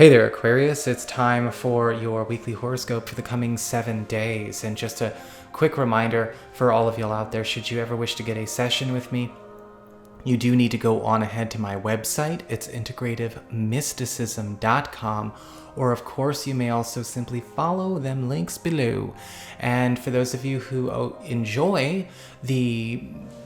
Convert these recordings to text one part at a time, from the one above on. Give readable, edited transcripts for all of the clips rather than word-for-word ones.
Hey there, Aquarius. It's time for your weekly horoscope for the coming 7 days. And just a quick reminder for all of y'all out there, should you ever wish to get a session with me, you do need to go on ahead to my website. It's integrativemysticism.com. Or, of course, you may also simply follow them links below. And for those of you who enjoy the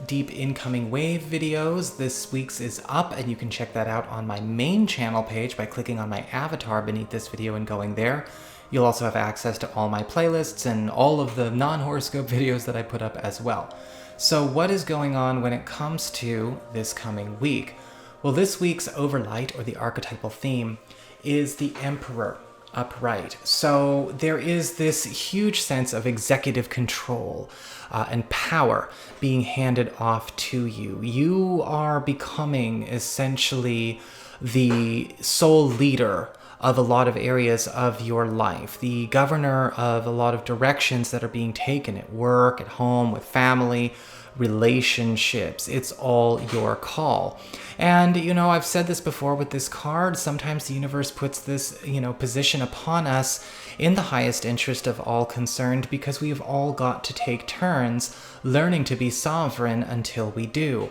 deep incoming wave videos, this week's is up, and you can check that out on my main channel page by clicking on my avatar beneath this video and going there. You'll also have access to all my playlists and all of the non-horoscope videos that I put up as well. So what is going on when it comes to this coming week? Well, this week's overlight, or the archetypal theme, is the Emperor upright. So there is this huge sense of executive control and power being handed off to you. You are becoming essentially the sole leader of a lot of areas of your life, the governor of a lot of directions that are being taken at work, at home, with family, relationships. It's all your call. And, I've said this before with this card, sometimes the universe puts this, position upon us in the highest interest of all concerned, because we've all got to take turns learning to be sovereign until we do.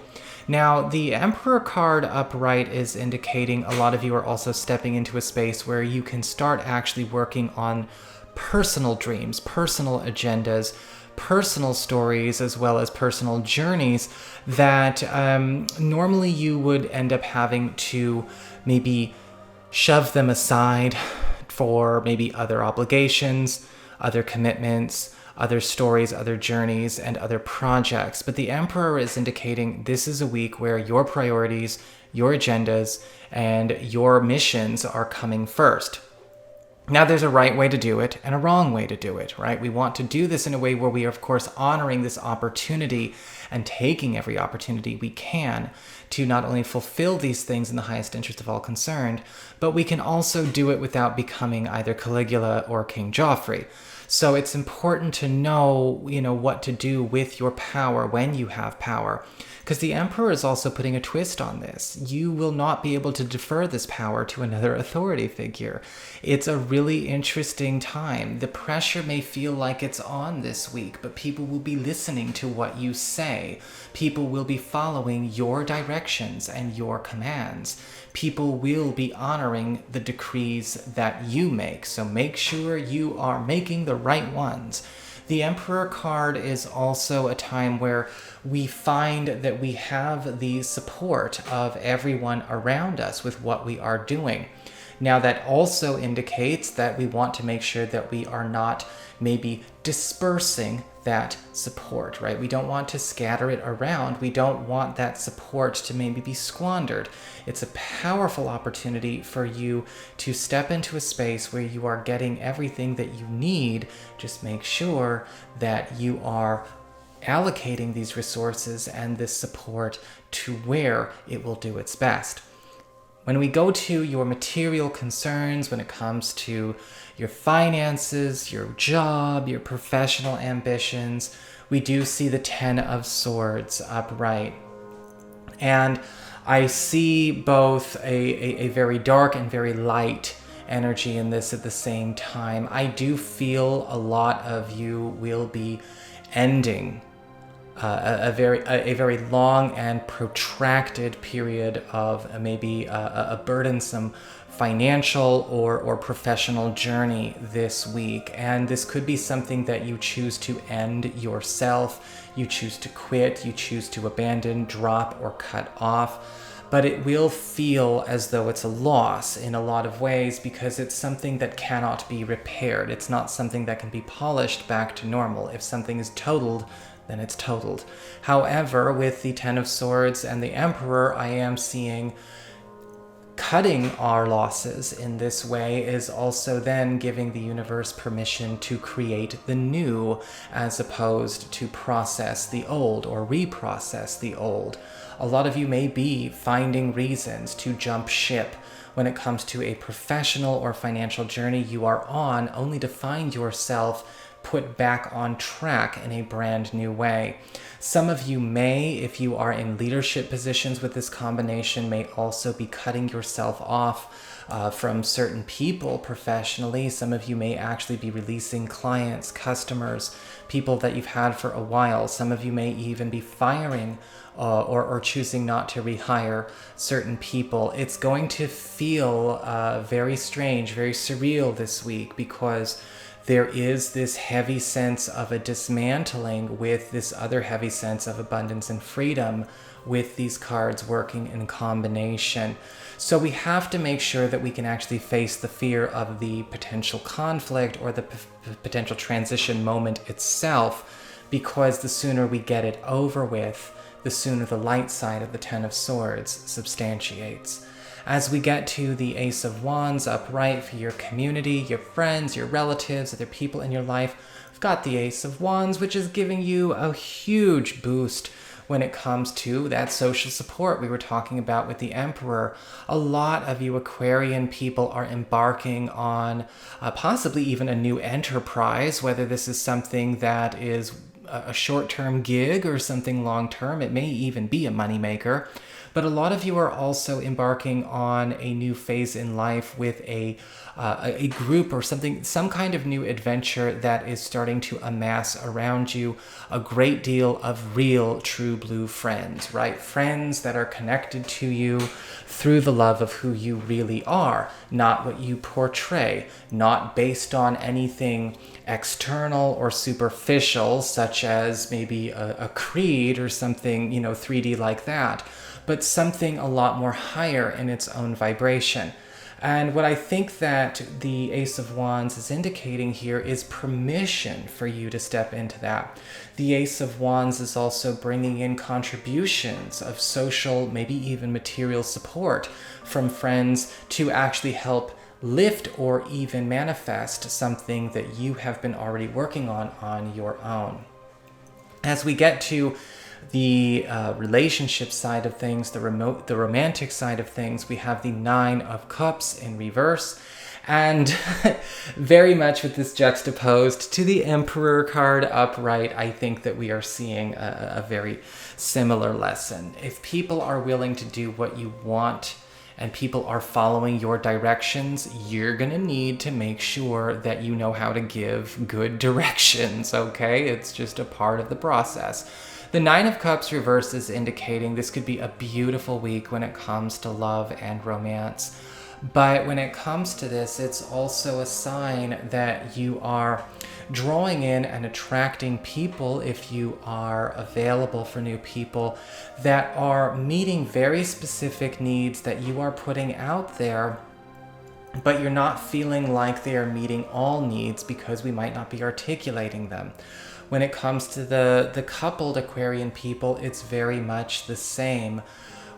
Now, the Emperor card upright is indicating a lot of you are also stepping into a space where you can start actually working on personal dreams, personal agendas, personal stories, as well as personal journeys that normally you would end up having to maybe shove them aside for maybe other obligations, other commitments, other stories, other journeys, and other projects. But the Emperor is indicating this is a week where your priorities, your agendas, and your missions are coming first. Now, there's a right way to do it and a wrong way to do it, right? We want to do this in a way where we are, of course, honoring this opportunity and taking every opportunity we can to not only fulfill these things in the highest interest of all concerned, but we can also do it without becoming either Caligula or King Joffrey. So it's important to know, what to do with your power when you have power. Because the Emperor is also putting a twist on this. You will not be able to defer this power to another authority figure. It's a really interesting time. The pressure may feel like it's on this week, but people will be listening to what you say. People will be following your directions and your commands. People will be honoring the decrees that you make. So make sure you are making the right ones. The Emperor card is also a time where we find that we have the support of everyone around us with what we are doing. Now, that also indicates that we want to make sure that we are not maybe dispersing that support, right? We don't want to scatter it around. We don't want that support to maybe be squandered. It's a powerful opportunity for you to step into a space where you are getting everything that you need. Just make sure that you are allocating these resources and this support to where it will do its best. When we go to your material concerns, when it comes to your finances, your job, your professional ambitions, we do see the Ten of Swords upright. And I see both a very dark and very light energy in this at the same time. I do feel a lot of you will be ending a very long and protracted period of maybe a burdensome financial or professional journey this week. And this could be something that you choose to end yourself, you choose to quit, you choose to abandon, drop, or cut off. But it will feel as though it's a loss in a lot of ways, because it's something that cannot be repaired. It's not something that can be polished back to normal. If something is totaled, then it's totaled. However, with the Ten of Swords and the Emperor, I am seeing cutting our losses in this way is also then giving the universe permission to create the new, as opposed to process the old or reprocess the old. A lot of you may be finding reasons to jump ship when it comes to a professional or financial journey you are on, only to find yourself put back on track in a brand new way. Some of you may, if you are in leadership positions with this combination, may also be cutting yourself off from certain people professionally. Some of you may actually be releasing clients, customers, people that you've had for a while. Some of you may even be firing or choosing not to rehire certain people. It's going to feel very strange, very surreal this week, because there is this heavy sense of a dismantling with this other heavy sense of abundance and freedom with these cards working in combination. So we have to make sure that we can actually face the fear of the potential conflict or the potential transition moment itself, because the sooner we get it over with, the sooner the light side of the Ten of Swords substantiates. As we get to the Ace of Wands upright for your community, your friends, your relatives, other people in your life, we've got the Ace of Wands, which is giving you a huge boost when it comes to that social support we were talking about with the Emperor. A lot of you Aquarian people are embarking on possibly even a new enterprise, whether this is something that is a short-term gig or something long-term. It may even be a moneymaker. But a lot of you are also embarking on a new phase in life with a group or something, some kind of new adventure that is starting to amass around you a great deal of real, true blue friends, right? Friends that are connected to you through the love of who you really are, not what you portray, not based on anything external or superficial, such as maybe a creed or something, 3D like that, but something a lot more higher in its own vibration. And what I think that the Ace of Wands is indicating here is permission for you to step into that. The Ace of Wands is also bringing in contributions of social, maybe even material support from friends to actually help lift or even manifest something that you have been already working on your own. As we get to the relationship side of things, the romantic side of things, we have the Nine of Cups in reverse, and very much with this juxtaposed to the Emperor card upright. I think that we are seeing a very similar lesson. If people are willing to do what you want and people are following your directions, you're gonna need to make sure that you know how to give good directions, okay? It's just a part of the process. The Nine of Cups reverse is indicating this could be a beautiful week when it comes to love and romance. But when it comes to this, it's also a sign that you are drawing in and attracting people, if you are available for new people, that are meeting very specific needs that you are putting out there, but you're not feeling like they are meeting all needs because we might not be articulating them. When it comes to the coupled Aquarian people, it's very much the same.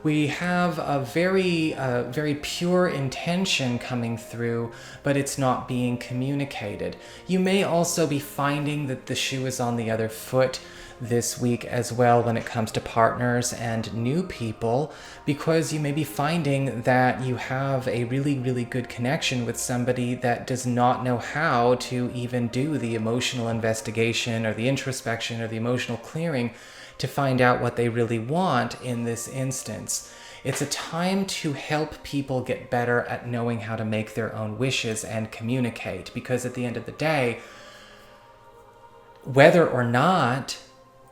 We have a very pure intention coming through, but it's not being communicated. You may also be finding that the shoe is on the other foot this week as well when it comes to partners and new people, because you may be finding that you have a really good connection with somebody that does not know how to even do the emotional investigation or the introspection or the emotional clearing to find out what they really want in this instance. It's a time to help people get better at knowing how to make their own wishes and communicate, because at the end of the day, whether or not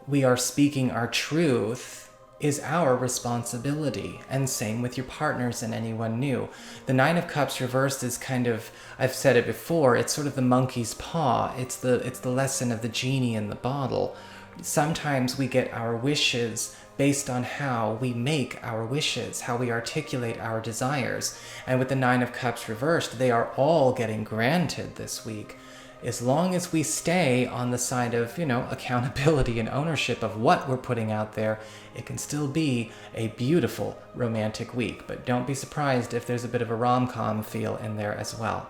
we are speaking our truth is our responsibility, and same with your partners and anyone new. The Nine of Cups reversed is kind of, I've said it before, it's sort of the monkey's paw. It's the lesson of the genie in the bottle. Sometimes we get our wishes based on how we make our wishes, how we articulate our desires. And with the Nine of Cups reversed, they are all getting granted this week. As long as we stay on the side of, accountability and ownership of what we're putting out there, it can still be a beautiful romantic week. But don't be surprised if there's a bit of a rom-com feel in there as well.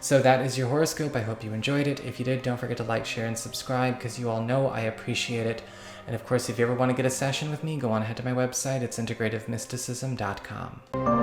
So that is your horoscope. I hope you enjoyed it. If you did, don't forget to like, share, and subscribe, because you all know I appreciate it. And of course, if you ever want to get a session with me, go on ahead to my website. It's integrativemysticism.com.